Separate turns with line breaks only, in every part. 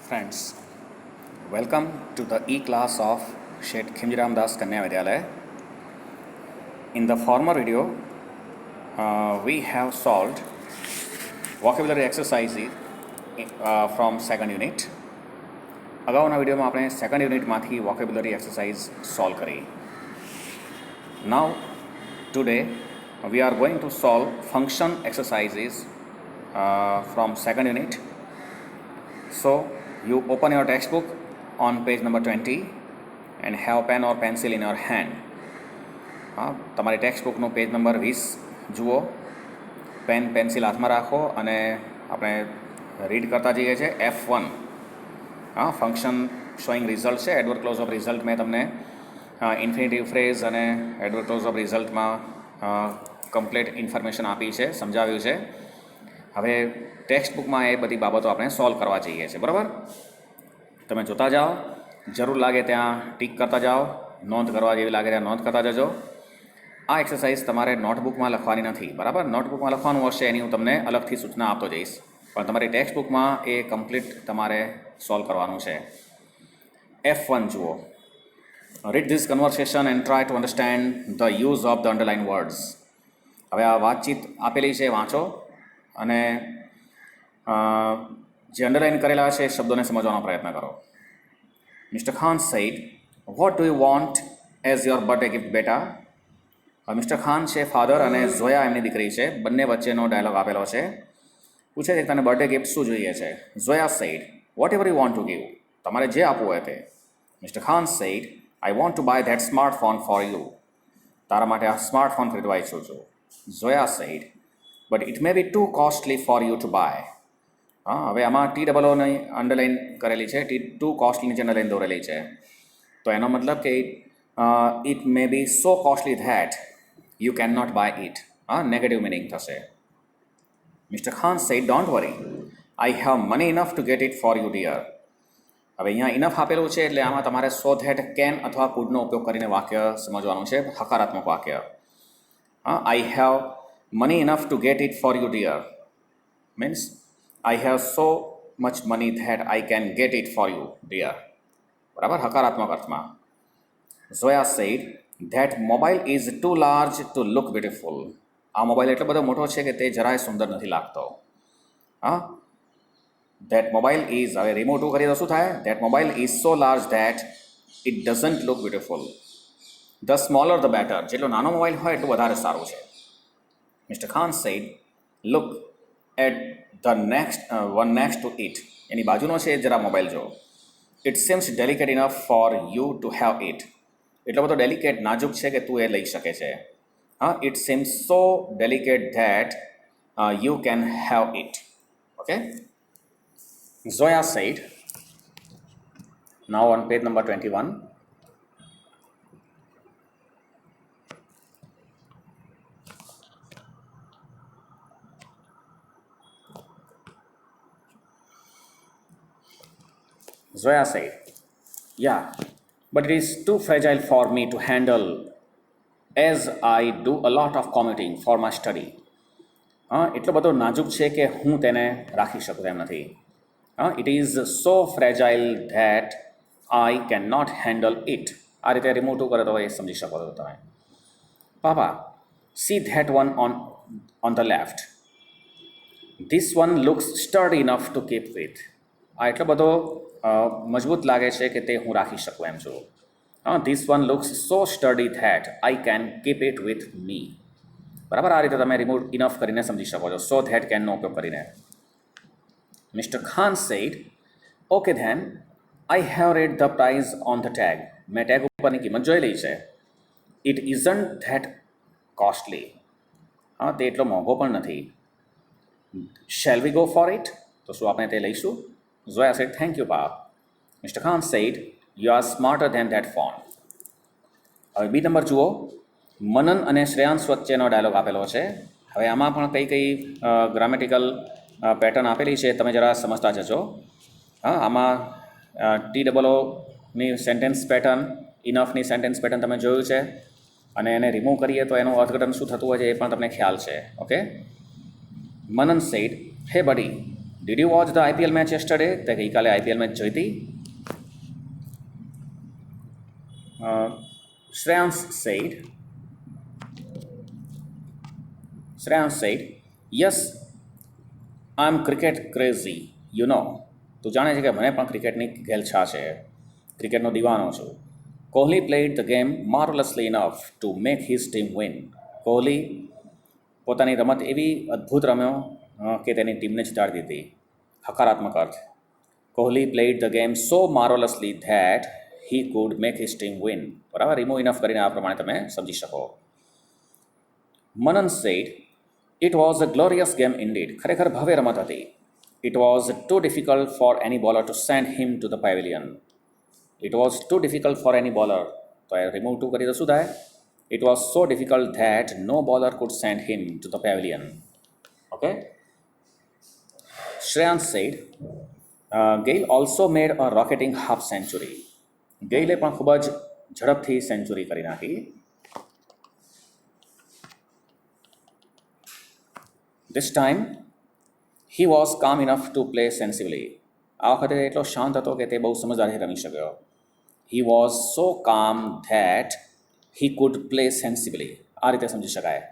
Friends, welcome to the e-class of Shet Khimjiram Das Kanya Vidyalaya. In the former video, we have solved vocabulary exercises from second unit. અગાઉના વિડીયોમાં આપણે second યુનિટમાંથી vocabulary exercise solve કરી. Now, today, we are going to solve function exercises from second unit. So, you open your textbook on page number 20 and have pen or pencil in your hand. તમારી ટેક્સ્ટબુકનું page number 20 જુઓ, pen pencil હાથમાં રાખો અને આપણે read કરતા જઈએ છીએ F1. Function showing result છે. એડવર્ડ ક્લોઝ ઓફ રિઝલ્ટ મેં તમને ઇન્ફિનિટિવ ફ્રેઝ અને એડવર્ડ ક્લોઝ ઓફ રિઝલ્ટમાં કમ્પ્લીટ ઇન્ફોર્મેશન આપી છે, સમજાવ્યું છે. હવે ટેક્સ્ટબુકમાં એ બધી બાબતો આપણે સોલ્વ કરવા જઈએ છીએ, બરાબર? તમે જોતા જાઓ, જરૂર લાગે ત્યાં ટીક કરતા જાઓ, નોંધ કરવા જેવી લાગે ત્યાં નોંધ કરતા જજો. આ એક્સરસાઇઝ તમારે નોટબુકમાં લખવાની નથી, બરાબર? નોટબુકમાં લખવાનું હશે એની હું તમને અલગથી સૂચના આપતો જઈશ, પણ તમારી ટેક્સ્ટબુકમાં એ કમ્પ્લીટ તમારે સોલ્વ કરવાનું છે. F1 જુઓ. Read this conversation and try to understand the use of the underline words. હવે આ વાતચીત આપેલી છે, વાંચો અને જે અંડરલાઇન કરેલા છે એ શબ્દોને સમજવાનો પ્રયત્ન કરો. Mr Khan said, what do you want as your birthday gift બેટા? મિસ્ટર ખાન છે ફાધર અને ઝોયા એમની દીકરી છે, બંને વચ્ચેનો ડાયલોગ આપેલો છે. પૂછે છે કે તને બર્થડે ગિફ્ટ શું જોઈએ છે? Zoya said, whatever you want to give. તમારે જે આપવું હોય તે. Mr Khan said, I want to buy that smartphone for you. તારા માટે આ સ્માર્ટફોન ખરીદવા ઈચ્છું છું. Zoya said, but it may be too costly for you to buy. હવે આમાં TOOની અંડરલાઇન કરેલી છે, ટુ કોસ્ટલી નીચે અંડરલાઇન દોરેલી છે. તો એનો મતલબ કે it may B so costly that you can not buy it. Negative meaning થશે. Mister Khan sad, don't worry, I have money enough to get it for you dear. હવે અહીંયા ઇનફ આપેલું છે એટલે આમાં તમારે સો ધેટ, કેન અથવા કુડનો ઉપયોગ કરીને વાક્ય સમજવાનું છે, હકારાત્મક વાક્ય. I have money enough to get it for you dear means I have so much money that I can get it for you dear. બરાબર, હકારાત્મક અર્થમાં. Zoya said, that mobile is too large to look beautiful. આ mobile એટલો બધો મોટો છે કે તે જરાય સુંદર નથી લાગતો. ધેટ મોબાઈલ ઇઝ, હવે રિમૂવ ટુ કરીએ તો શું થાય? That mobile is so large that it doesn't look beautiful. The smaller the better. જેટલો નાનો મોબાઈલ હોય એટલું વધારે સારું છે. Mister Khan said, look at the one next to it. એની બાજુનો છે એ જરા મોબાઈલ જો. It seems delicate enough for you to have it. એટલો બધો ડેલિકેટ, નાજુક છે કે તું એ લઈ શકે છે. It seems so delicate that you can have it. Okay. Zoya said, now on page number 21, Zoya said, yeah, but it is too fragile for me to handle as I do a lot of commuting for my study. એટલો બધો નાજુક છે કે હું તેને રાખી શકું તેમ નથી. It is so fragile that I cannot handle it. આ રીતે રિમૂવ ટુ કરે તો એ સમજી શકો છો તમે. પાપા, see that one on the left. This one looks sturdy enough to keep with. આ એટલો બધો મજબૂત લાગે છે કે તે હું રાખી શકું એમ છું. This one looks so sturdy that I can keep it with me. બરાબર, આ રીતે તમે રિમૂવ ઇનફ કરીને સમજી શકો છો, સો ધેટ કેનનો ઉપયોગ કરીને. Mr. Khan said, okay then, I have read the price on the tag. મેં ટેગ ઉપરની કિંમત જોઈ લઈ છે. It isn't that costly. તે એટલો મોંઘો પણ નથી. Shall we go for it? તો શું આપણે તે લઈશું? Zoya said, thank you, Pap. Mr. Khan said, you are smarter than that phone. હવે બી નંબર જુઓ. મનન અને શ્રેયાંશ વચ્ચેનો ડાયલોગ આપેલો છે. હવે આમાં પણ કઈ ગ્રામેટિકલ પેટર્ન આપેલી છે, તમે જરા સમજતા જજો. આમાં TOOની સેન્ટેન્સ પેટર્ન, ઇનફની સેન્ટેન્સ પેટર્ન તમે જોયું છે, અને એને રિમૂવ કરીએ તો એનું અર્થઘટન શું થતું હોય છે એ પણ તમને ખ્યાલ છે. ઓકે. મનન સેડ, હે બડી, Did you watch the IPL match yesterday? તે ગઈકાલે IPL મેચ જોઈ હતી? Shreyans said, yes, I'm cricket crazy, you know. તું જાણે છે કે મને પણ ક્રિકેટની ઘેલછા છે, ક્રિકેટનો દીવાનો છું. Kohli played the game marvelously enough to make his team win. Kohli પોતાની રમત એવી અદ્ભુત રમ્યો કે તેની ટીમને જીતાડી દીધી. હકારાત્મક અર્થ. Kohli played the game so marvelously that he could make his team win. બરાબર, રિમૂવ ઇનફ કરીને આ પ્રમાણે તમે સમજી શકો. મનન said, it was a glorious game indeed. ખરેખર ભવ્ય રમત હતી. It was too difficult for any bowler to send him to the pavilion. It was too difficult for any bowler. તો એ રિમૂવ ટુ કરી તો શું થાય? It was so difficult that no bowler could send him to the pavilion. Okay? Shreyans said, Gayle also made a rocketing half century. ગેઇલે પણ ખૂબ જ ઝડપથી century કરી નાખી. This time, he was calm enough to play sensibly. આ વખતે એટલો શાંત હતો કે તે બહુ સમજદારથી રમી શક્યો. He was so calm that he could play sensibly. આ રીતે સમજી શકાય.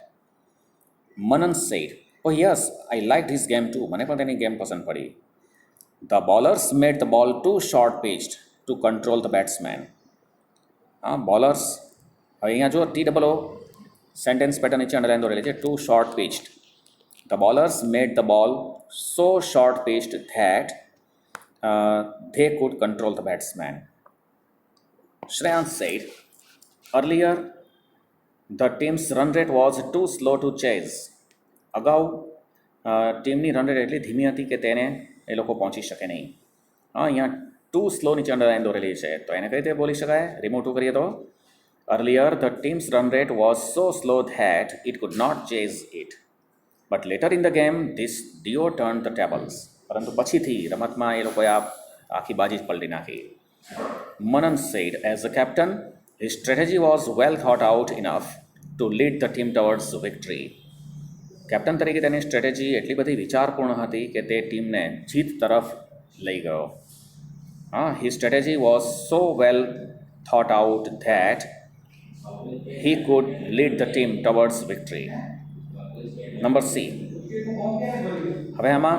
મનન said, oh yes, I liked his game too. મને પણ તેની ગેમ પસંદ પડી. The bowlers made the ball too short pitched to control the batsman. Bowlers, હવે અહીંયા જો TOO સેન્ટેન્સ પેટર્ન નીચે અંડરલાઈન દોરેલી છે, too short pitched. The bowlers made the ball so short pitched that they could control the batsman. Shreyans said, earlier the team's run rate was too slow to chase. અગાઉ ટીમની run rate એટલી ધીમી હતી કે તેને એ લોકો પહોંચી શકે નહીં. અહીંયા ટુ સ્લો નીચે અંડરલાઈન દોરેલી છે, તો એને કઈ રીતે બોલી શકાય? રિમૂવ ટુ કરીએ તો, earlier the team's run rate was so slow that it could not chase it. But later in the game, this duo turned the tables. પરંતુ પછીથી રમતમાં એ લોકોએ આખી બાજી જ પલટી નાખી. Manan said, as a captain, his strategy was well thought out enough to lead the team towards victory. Captain તરીકે તેની સ્ટ્રેટેજી એટલી બધી વિચારપૂર્ણ હતી કે તે ટીમને જીત તરફ લઈ ગયો. His strategy was so well thought out that he could lead the team towards victory. Number C. હવે આમાં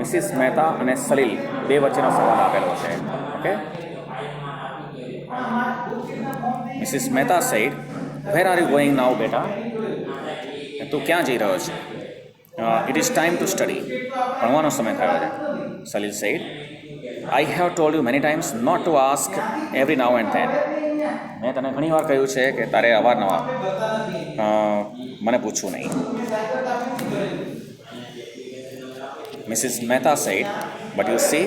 મિસિસ મહેતા અને સલીલ બે વચ્ચેનો સવાલ આપેલો છે. Okay, Mrs Mehta said, where are you going now, બેટા? તું ક્યાં જઈ રહ્યો છે? It is time to study. ભણવાનો સમય થયો છે. Salil said, I have told you many times not to ask every now and then. મેં તને ઘણી વાર કહ્યું છે કે તારે અવારનવાર મને પૂછવું નહીં. Mrs. Mehta said, but you see,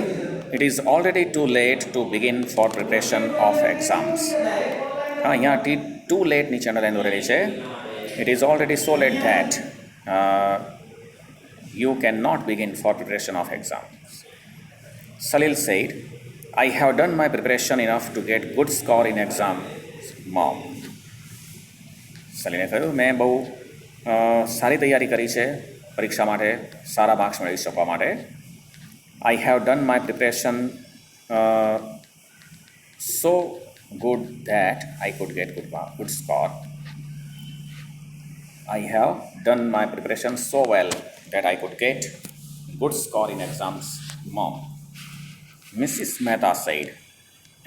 it is already too late to begin for preparation of exams. અહીંયા too late નીચે અંડરલાઈન દોરેલી છે. It is already so late that you cannot begin for preparation of exams. Salil said, I have done my preparation enough to get good score in exam, mom. સલીલે કહ્યું, મેં બહુ સારી તૈયારી કરી છે પરીક્ષા માટે, સારા માર્ક્સ મેળવી શકવા માટે. I have done my preparation so good that I could get good score. I have done my preparation so well that I could get good score in exams, mom. Mrs. Mehta said,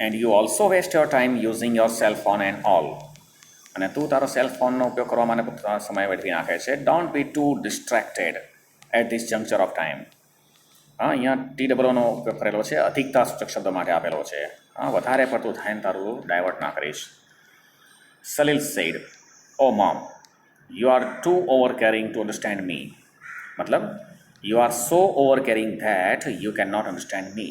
and you also waste your time using your cell phone and all. અને તું તારો cell ફોનનો ઉપયોગ કરવા માટે સમય વેડફી નાખે છે. Don't be too distracted at this juncture of time. અહીંયા TOOનો ઉપયોગ કરેલો છે, અધિકતા સૂચક શબ્દ માટે આપેલો છે. વધારે પડતું ધ્યાન તારું ડાયવર્ટ ના કરીશ. Salil said, oh mom, you are too over caring to understand me. મતલબ, you are so over caring that you cannot understand me.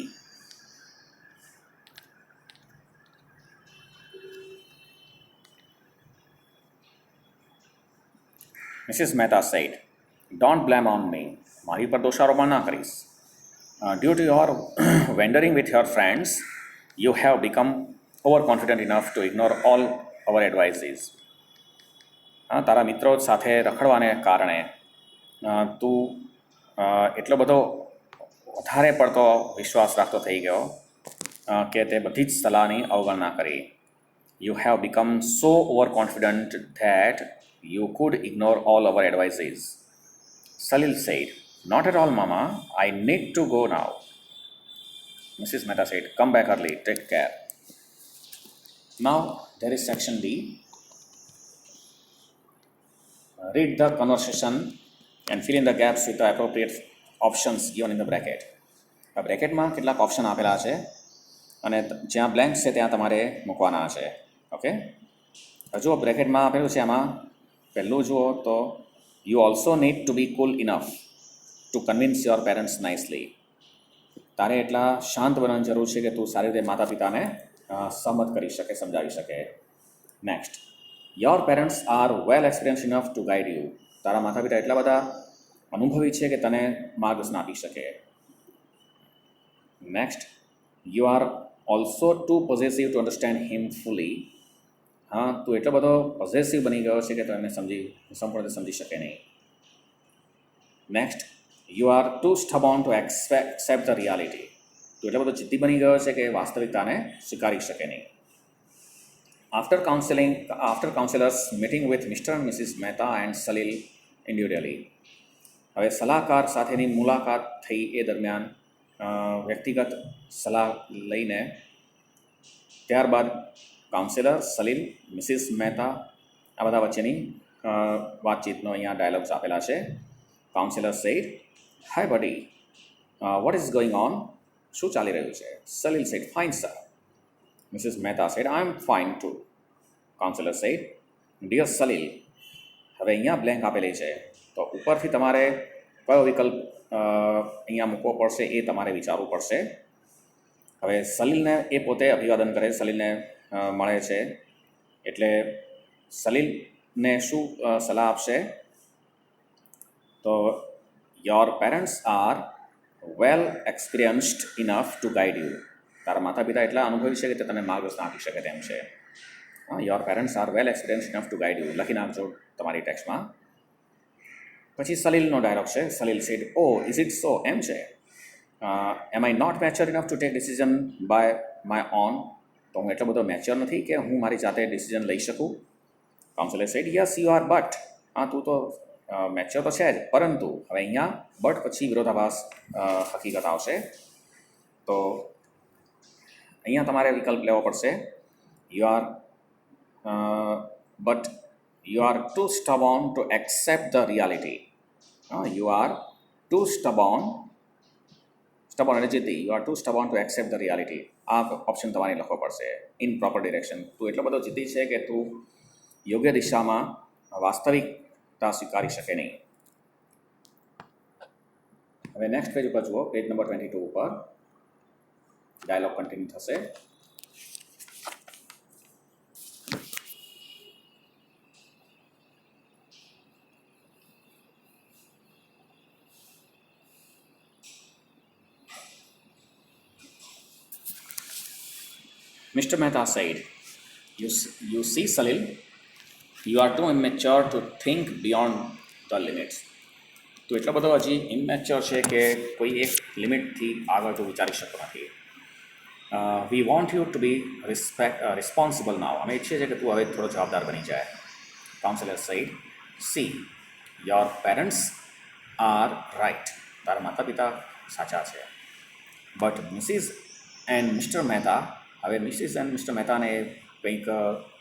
Mrs. Mehta said, don't blame on me. મારી પર દોષારોપણ ના કરીશ. Due to your wandering with your friends, you have become overconfident enough to ignore all our advices. તારા મિત્રો સાથે રખડવાને કારણે તું એટલો બધો વધારે પડતો વિશ્વાસ રાખતો થઈ ગયો કે તે બધી જ સલાહની અવગણના કરી. You have become so over confident that you could ignore all our advices. Salil said, not at all mama, I need to go now. Mrs. Mehta said, come back early, take care. Now there is section D. Read the conversation and fill in the gaps with the appropriate options given in the bracket. આ બ્રેકેટમાં કેટલાક option આપેલા છે અને જ્યાં blank છે ત્યાં તમારે મૂકવાના છે. ઓકે, જુઓ બ્રેકેટમાં આપેલું છે, આમાં પહેલું જુઓ તો you also need to be cool enough to convince your parents nicely. તારે એટલા શાંત બનવાની જરૂર છે કે તું સારી રીતે માતા પિતાને સહમત કરી શકે, સમજાવી શકે. Next, your parents are well experience enough to guide you. તારા માતા પિતા એટલા બધા અનુભવી છે કે તને માર્ગદર્શન આપી શકે. Next, you are also too possessive to understand him fully. હા, તું એટલો બધો પોઝેસિવ બની ગયો છે કે તું એને સંપૂર્ણ સમજી શકે નહીં. Next, you are too stubborn to accept the reality. તું એટલો બધો જિદ્દી બની ગયો છે કે વાસ્તવિકતાને સ્વીકારી શકે નહીં. After counsellors meeting with Mr and Mrs Mehta and Salil individually. હવે સલાહકાર સાથેની મુલાકાત થઈ એ દરમિયાન વ્યક્તિગત સલાહ લઈને ત્યારબાદ કાઉન્સિલર, સલીલ, મિસિસ મહેતા આ બધા વચ્ચેની વાતચીતનો અહીંયા ડાયલોગ્સ આપેલા છે. કાઉન્સિલર સેડ, હાય બડી, વોટ ઇઝ ગોઈંગ ઓન? શું ચાલી રહ્યું છે? Salil said, fine sir. Mrs Mehta said, I am fine too. Counsellor said, dear Salil. હવે અહીંયા બ્લેન્ક આપેલી છે તો ઉપરથી તમારે કયો વિકલ્પ અહીંયા મૂકવો પડશે એ તમારે વિચારવું પડશે. હવે સલીલને એ પોતે અભિવાદન કરે, સલીલને મળે છે એટલે સલીલને શું સલાહ આપશે? તો your parents are well experienced enough to guide you. તારા માતા પિતા એટલા અનુભવી છે કે તે તને માર્ગદર્શન આપી શકે તેમ છે. Your parents are well experienced enough to guide you લખી નાખજો તમારી ટેક્સ્ટમાં. પછી સલીલનો ડાયલોગ છે. Salil said, oh is it so? એમ છે. Am I not mature enough to take decision by my own. તો હું એટલો બધો મેચ્યોર નથી કે હું મારી જાતે ડિસિઝન લઈ શકું. Counsellor said, yes you are, but. હા, તું તો મેચ્યોર તો છે જ, પરંતુ હવે અહીંયા બટ પછી વિરોધાભાસ હકીકત આવશે. તો અહીંયા તમારે વિકલ્પ લેવો પડશે. You are but you are too stubborn to accept the reality. You are too stubborn એટલે જિદ્દી. You are too stubborn to accept the reality. આ ઓપ્શન તમારે લખવો પડશે. In proper direction. તું એટલો બધો જિદ્દી છે કે તું યોગ્ય દિશામાં વાસ્તવિકતા સ્વીકારી શકે નહીં. હવે નેક્સ્ટ પેજ ઉપર જુઓ, પેજ નંબર 22 ઉપર ડાયલોગ કન્ટિન્યુ થશે. Mr. Mehta said, you see, Salil, you are too immature to think beyond the limits. તો એટલો બધો હજી ઇમેચ્યોર છે કે કોઈ એક લિમિટથી આગળ તો વિચારી શકતો નથી. We want you to be responsible now. અમે ઈચ્છીએ છીએ કે તું હવે થોડો જવાબદાર બની જાય. Counsellor said, see, your parents are right. તારા માતા પિતા સાચા છે. But Mrs and Mr Mehta, હવે મિસિસ એન્ડ મિસ્ટર મહેતાને કંઈક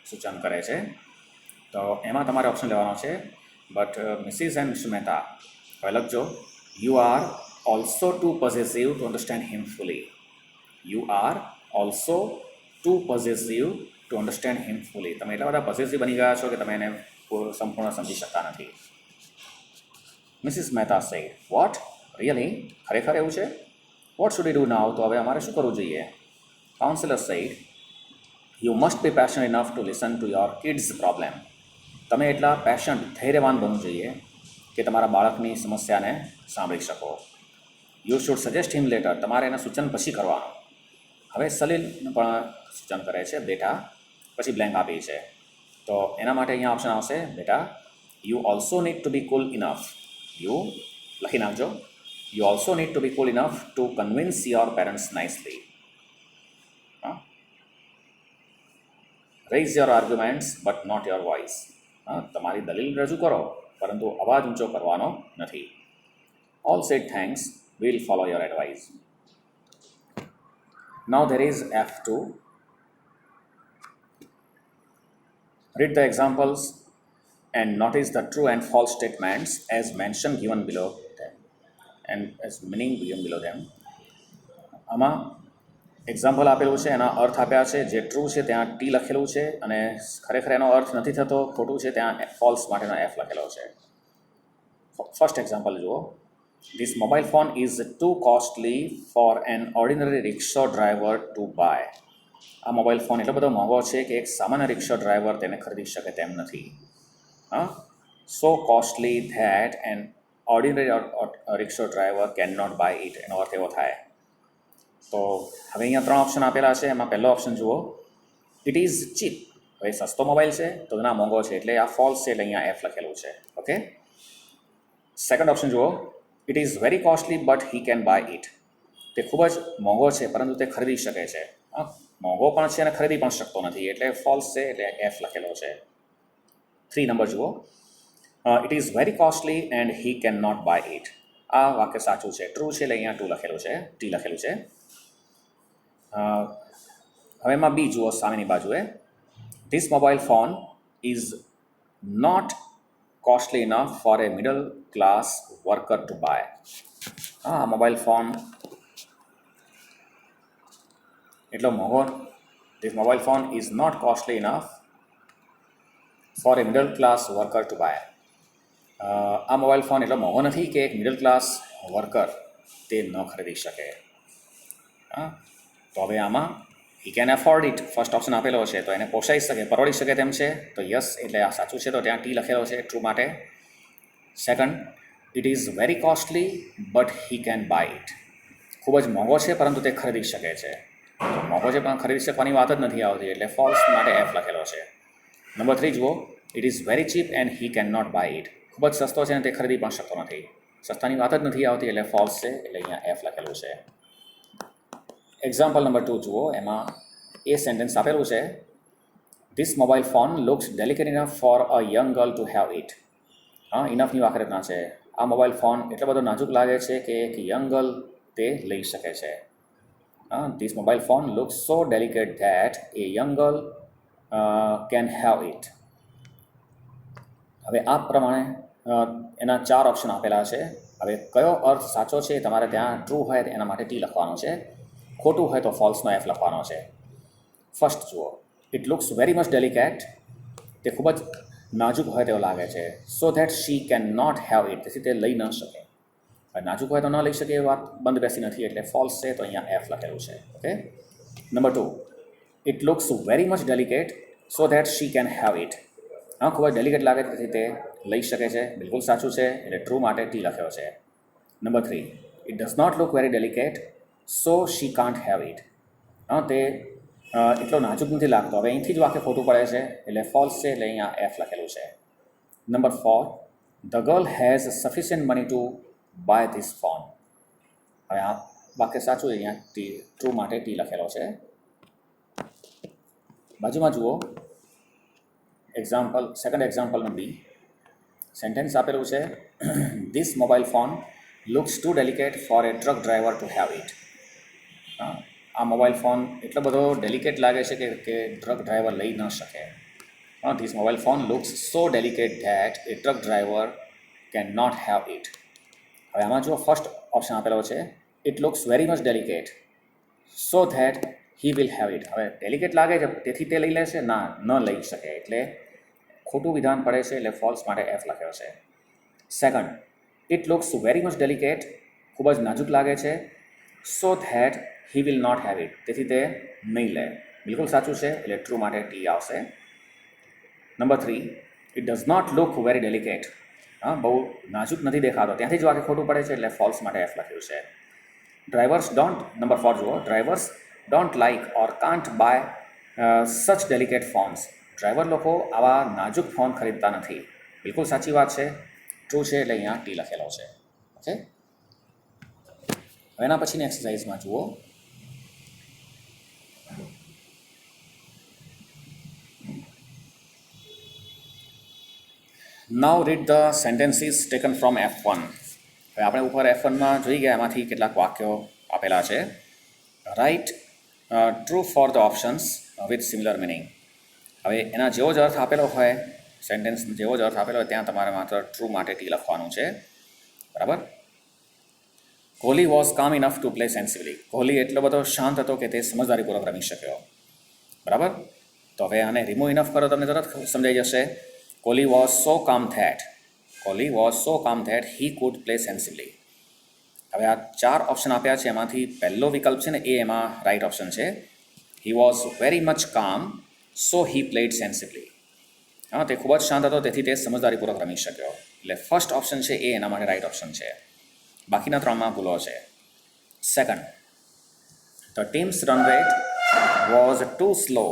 સૂચન કરે છે તો એમાં તમારે ઓપ્શન લેવાનો છે. But Mrs and Mr Mehta, હવે લખજો, you are also too possessive to understand him fully. You are also too possessive to understand him fully. તમે એટલા બધા પોઝેસિવ બની ગયા છો કે તમે એને સંપૂર્ણ સમજી શકતા નથી. Mrs Mehta said, what, really? ખરેખર એવું છે? What should we do now? તો હવે અમારે શું કરવું જોઈએ? Counsellor said, you must be patient enough to listen to your kids problem. તમે એટલા પેશન્ટ, ધૈર્યવાન બનવું જોઈએ કે તમારા બાળકની સમસ્યાને સાંભળી શકો. You should suggest him letter. તમારે એના સૂચન પછી કરવાનું. હવે સલીલ પણ સૂચન કરે છે, બેટા, પછી બ્લેન્ક આપી છે તો એના માટે અહીંયા ઓપ્શન આવશે, બેટા, you also need to be cool enough. You લખી નાખજો. You also need to be cool enough to convince your parents nicely. Raise your arguments but not your voice. તમારી દલીલ રજૂ કરો પરંતુ અવાજ ઊંચો કરવાનો નથી. All said thanks, we'll follow your advice. Now there is F2. Read the examples and notice the true and false statements as mentioned given below them and as meaning given below them. આમાં example આપેલું છે, એના અર્થ આપ્યા છે. જે true છે ત્યાં T લખેલું છે અને ખરેખર એનો અર્થ નથી થતો, ખોટું છે ત્યાં ફોલ્સ માટેનો એફ લખેલો છે. ફર્સ્ટ એક્ઝામ્પલ જુઓ. This mobile phone is too costly for an ordinary rickshaw driver to buy. આ મોબાઈલ ફોન એટલો બધો મોંઘો છે કે એક સામાન્ય રિક્ષા ડ્રાઈવર તેને ખરીદી શકે તેમ નથી. So costly that an ordinary rickshaw driver can not buy it, એનો અર્થ એવો થાય. તો હવે અહીંયા 3 ઓપ્શન આપેલા છે. એમાં પહેલો ઓપ્શન જુઓ, ઇટ ઇઝ ચીપ. હવે સસ્તો મોબાઈલ છે તો ના મોંઘો છે, એટલે આ ફોલ્સ છે, એટલે અહીંયા એફ લખેલું છે. ઓકે. સેકન્ડ ઓપ્શન જુઓ, it is very costly but he can by it. તે ખૂબ જ મોંઘો છે પરંતુ તે ખરીદી શકે છે. મોંઘો પણ છે અને ખરીદી પણ શકતો નથી, એટલે ફોલ્સ છે, એટલે એફ લખેલો છે. 3 નંબર જુઓ, it is very costly and he can not buy it. આ વાક્ય સાચું છે, ટ્રુ છે, એટલે અહીંયા ટી લખેલું છે. હવે એમાં બી જુઓ, સામેની બાજુએ, this mobile phone is not costly enough for a middle class worker to buy. આ મોબાઈલ ફોન એટલો મોંઘો, this mobile phone is not costly enough for a middle class worker to buy. આ મોબાઈલ ફોન એટલો મોંઘો નથી કે એક middle class worker તે ન ખરીદી શકે. તો હવે આમાં he can afford it, first option આપેલો છે, તો એને પોસાઈ શકે, પરવડી શકે તેમ છે, તો યસ, એટલે આ સાચું છે, તો ત્યાં ટી લખેલો છે ટ્રુ માટે. Second, it is very costly but he can by it. ખૂબ જ મોંઘો છે પરંતુ તે ખરીદી શકે છે. મોંઘો છે પણ ખરીદી શકવાની વાત જ નથી આવતી, એટલે ફોલ્સ માટે એફ લખેલો છે. નંબર 3 જુઓ, it is very cheap and he can not buy it. ખૂબ જ સસ્તો છે અને તે ખરીદી પણ શકતો નથી. સસ્તાની વાત જ નથી આવતી, એટલે ફોલ્સ છે, એટલે અહીંયા એફ લખેલું છે. એક્ઝામ્પલ નંબર 2 જુઓ. એમાં એ સેન્ટેન્સ આપેલું છે, this mobile phone looks delicate enough for a young girl to have it. ઇનફની વાક્યરચના છે. આ મોબાઈલ ફોન એટલો બધો નાજુક લાગે છે કે એક યંગ ગર્લ તે લઈ શકે છે. This mobile phone looks so delicate that A young girl can have it. હવે આ પ્રમાણે એના 4 ઓપ્શન આપેલા છે. હવે કયો અર્થ સાચો છે તમારે ત્યાં ટ્રુ હોય એના માટે ટી લખવાનો છે, ખોટું હોય તો ફોલ્સનો એફ લખવાનો છે. ફર્સ્ટ જુઓ, it looks very much delicate. તે ખૂબ જ નાજુક હોય તેવું લાગે છે. So that she can not have it. તેથી તે લઈ ન શકે. નાજુક હોય તો ન લઈ શકે એ વાત બંધ બેસી નથી, એટલે ફોલ્સ છે, તો અહીંયા એફ લખેલું છે. Okay. Number 2, it looks very much delicate so that she can have it. ખૂબ જ ડેલિકેટ લાગે તેથી તે લઈ શકે છે. બિલકુલ સાચું છે, એટલે ટ્રુ માટે ટી લખ્યો છે. Number 3, it does not look very delicate so she can't have it. તે એટલો નાજુક નથી લાગતો. હવે અહીંથી જ વાક્ય ખોટું પડે છે, એટલે ફોલ્સ છે, એટલે અહીંયા એફ લખેલું છે. Number 4, the girl has sufficient money to buy this phone. હવે આ વાક્ય સાચું, અહીંયા ટ્રુ માટે ટી લખેલો છે. બાજુમાં જુઓ, એક્ઝામ્પલ, સેકન્ડ એક્ઝામ્પલનું બી સેન્ટેન્સ આપેલું છે, this mobile phone looks too delicate for a truck driver to have it. આ મોબાઈલ ફોન એટલો બધો ડેલિકેટ લાગે છે કે ટ્રક ડ્રાઈવર લઈ ન શકે. This mobile phone looks so delicate that a truck driver can not have it. હવે આમાં જો ફર્સ્ટ ઓપ્શન આપેલો છે, it looks very much delicate so that he will have it. હવે ડેલિકેટ લાગે છે તેથી તે લઈ લેશે? ના, ન લઈ શકે, એટલે ખોટું વિધાન પડે છે, એટલે ફોલ્સ માટે એફ લખ્યો છે. Second, it looks very much delicate, ખૂબ જ નાજુક લાગે છે, so that he will not have it. તેથી તે નહીં લે. બિલકુલ સાચું છે, એટલે ટ્રુ માટે ટી આવશે. Number 3, it does not look very delicate. બહુ નાજુક નથી દેખાતો, ત્યાંથી જ વાક્ય ખોટું પડે છે, એટલે ફોલ્સ માટે એફ લખ્યું છે. ડ્રાઈવર્સ ડોન્ટ, નંબર 4 જુઓ, drivers don't like or can't buy such delicate phones. Driver લોકો આવા નાજુક ફોન ખરીદતા નથી. બિલકુલ સાચી વાત છે, ટ્રુ છે, એટલે અહીંયા ટી લખેલો છે. ઓકે. એના પછીની એક્સરસાઇઝમાં જુઓ. Now read the sentences taken from F1. હવે આપણે ઉપર F1માં જોઈ ગયા, એમાંથી કેટલાક વાક્યો આપેલા છે. Write true for the options with similar meaning. હવે એના જેવો જ અર્થ આપેલો હોય, સેન્ટેન્સ જેવો જ અર્થ આપેલો હોય ત્યાં તમારે માત્ર ટ્રુ માટે ટી લખવાનું છે. બરાબર. કોહલી વોઝ કામ ઇનફ ટુ પ્લે સેન્સિબલી. કોહલી એટલો બધો શાંત હતો કે તે સમજદારીપૂર્વક રમી શક્યો. બરાબર. તો હવે આને રિમૂવ ઇનફ કરો, તમને તરત સમજાઈ જશે. કોહલી વોઝ સો કામ ધેટ હી કુડ પ્લે સેન્સિબલી. હવે આ 4 ઓપ્શન આપ્યા છે, એમાંથી પહેલો વિકલ્પ છે ને એ એમાં રાઇટ ઓપ્શન છે. હી વોઝ વેરી મચ કામ સો હી પ્લેડ સેન્સિબલી. હા, તે ખૂબ જ શાંત હતો તેથી તે સમજદારીપૂર્વક રમી શક્યો. એટલે ફર્સ્ટ ઓપ્શન છે એ એના માટે રાઇટ ઓપ્શન છે. બાકીના 3માં ભૂલો છે. Second, the team's run rate was too slow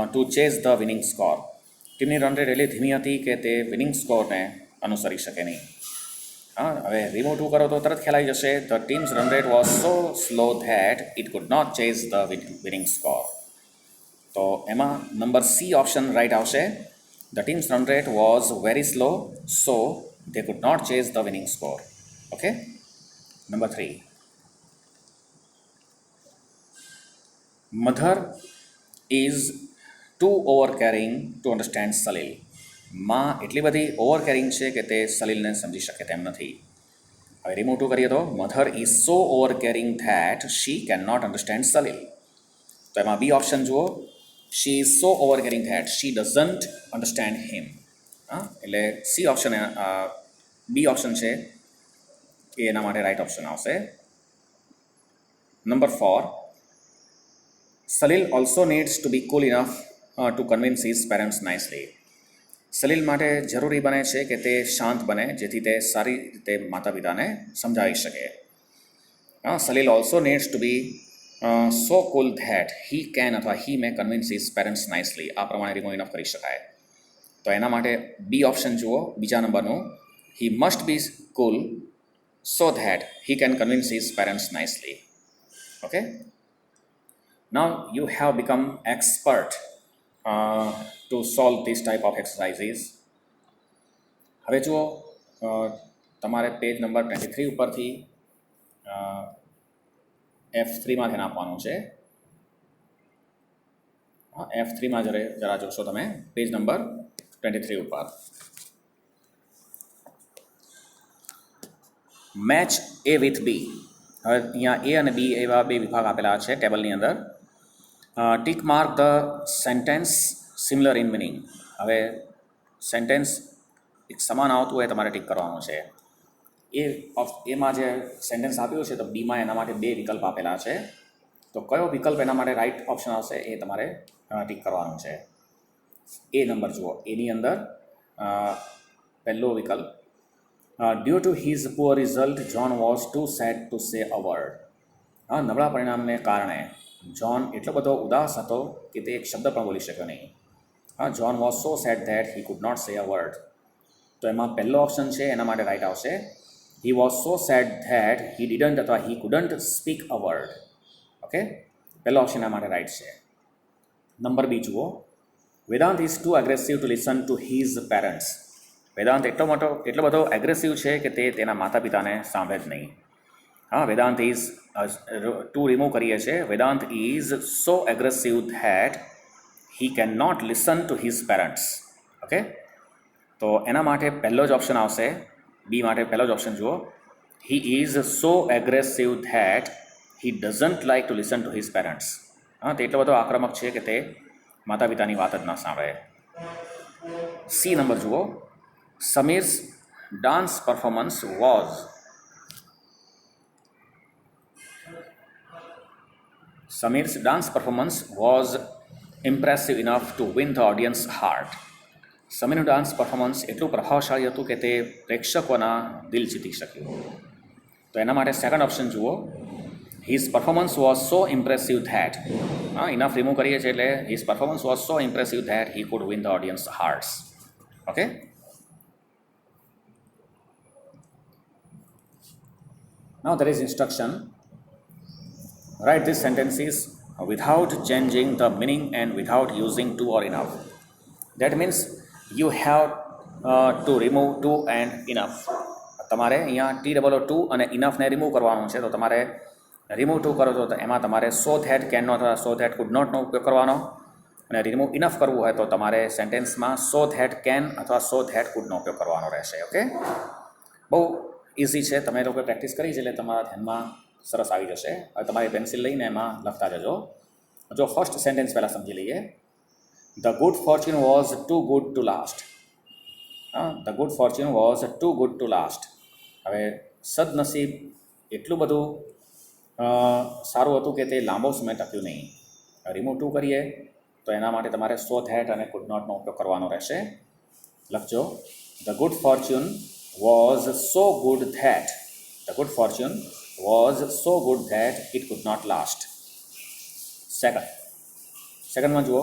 to chase the winning score. ટીમની રન રેટ એટલી ધીમી હતી કે તે વિનિંગ સ્કોરને અનુસરી શકે નહીં. હા, હવે રિમૂવ ટુ કરો તો તરત ખ્યાલ આવી જશે. The team's run rate was so slow that it could not chase the winning score. તો એમાં નંબર સી ઓપ્શન રાઇટ આવશે. The team's run rate was very slow so they could not chase the winning score. Okay. Number 3, mother is too overcaring to understand Salil. માં એટલી બધી overcaring છે કે તે સલીલને સમજી શકે તેમ નથી. હવે રિમૂવ ટુ કરીએ તો mother is so overcaring that she can not understand Salil. તો એમાં બી ઓપ્શન જુઓ. She is so overcaring that she doesn't understand him. હા, એટલે સી ઓપ્શન, બી ઓપ્શન છે એ એના માટે રાઇટ ઓપ્શન આવશે. Number 4, Salil also needs to be cool enough to convince his parents nicely. સલીલ માટે જરૂરી બને છે કે તે શાંત બને જેથી તે સારી રીતે માતા પિતાને સમજાવી શકે. Salil also needs to be so cool that he can અથવા he may convince his parents nicely. આ પ્રમાણે રિમૂવ ઇનફ કરી શકાય. તો એના માટે બી ઓપ્શન જુઓ, બીજા નંબરનું. He must be cool so that he can convince his parents nicely. Okay. Now you have become expert to solve this type of exercises. હવે જુઓ, તમારે પેજ નંબર 23 ઉપરથી F3માં ધ્યાન આપવાનું છે. F3માં જરા જોશો તમે, પેજ નંબર 23 ઉપર. Match A with B. હવે અહીંયા એ અને બી એવા 2 વિભાગ આપેલા છે ટેબલની અંદર. Tick mark the sentence similar in meaning. હવે સેન્ટેન્સ એક સમાન આવતું હોય તમારે ટીક કરવાનું છે. એમાં જે સેન્ટેન્સ આપ્યું છે તો બીમાં એના માટે 2 વિકલ્પ આપેલા છે. તો કયો વિકલ્પ એના માટે રાઇટ ઓપ્શન આવશે એ તમારે ટીક કરવાનું છે. એ નંબર જુઓ, એની અંદર પહેલો વિકલ્પ, due to his poor result John was too sad to say a word. હા, નબળા પરિણામને કારણે જોન એટલો બધો ઉદાસ હતો કે તે એક શબ્દ પણ બોલી શક્યો નહીં. હા, John was so sad that he could not say a word. તો એમાં પહેલો ઓપ્શન છે એના માટે રાઇટ આવશે. He was so sad that he didn't અથવા he couldn't speak a word. Okay, પહેલો ઓપ્શન એના માટે રાઇટ છે. નંબર બી જુઓ. Vedant is too aggressive to listen to his parents. Vedant એટલો બધો એગ્રેસિવ છે કે તે તેના માતા પિતાને સાંભળે જ નહીં. હા, વેદાંત ઇઝ ટુ રિમૂવ કરીએ છીએ. Vedant is so aggressive that he can not listen to his parents. Okay, તો એના માટે પહેલો જ ઓપ્શન આવશે. બી માટે પહેલો જ ઓપ્શન જુઓ. He is so aggressive that he doesn't like to listen to his parents. હા, તે એટલો બધો આક્રમક છે કે તે માતા પિતાની વાત જ ના સાંભળે. સી નંબર જુઓ. Samir's dance performance was impressive enough to win the audience heart. સમીરનું ડાન્સ પરફોર્મન્સ એટલું પ્રભાવશાળી હતું કે તે પ્રેક્ષકોના દિલ જીતી શક્યું. તો એના માટે સેકન્ડ ઓપ્શન જુઓ. His performance was so impressive that. હા, ઇનફ રિમૂવ કરીએ છીએ એટલે his performance was so impressive that he food win the audience hearts. Okay. Now there is instruction. Write these sentences without changing the meaning and without using to or enough. That means you have to remove to and enough. તમારે અહીંયા TOO અને ઇનફને remove કરવાનું છે, તો તમારે remove two કરો છો તો એમાં તમારે સો ધેટ કેનનો અથવા સો ધેટ કુડ નોટનો ઉપયોગ કરવાનો, અને રિમૂવ ઇનફ કરવું હોય તો તમારે સેન્ટેન્સમાં સો ધેટ કેન અથવા સો ધેટ કુડનો ઉપયોગ કરવાનો રહેશે. ઓકે, બહુ ઇઝી છે, તમે લોકો પ્રેક્ટિસ કરી છે એટલે તમારા ધ્યાનમાં સરસ આવી જશે. હવે તમારી પેન્સિલ લઈને એમાં લખતા જજો. જો ફર્સ્ટ સેન્ટેન્સ પહેલાં સમજી લઈએ. The good fortune was too good to last. The good fortune was too good to last. હવે સદનસીબ એટલું બધું સારું હતું કે તે લાંબો સમય ટક્યું નહીં. રિમૂવ ટુ કરીએ તો એના માટે તમારે સો ધેટ અને કુડ નોટનો ઉપયોગ કરવાનો રહેશે. લખજો, The good fortune was so good that. The good fortune was so good that it could not last. સેકન્ડમાં જુઓ,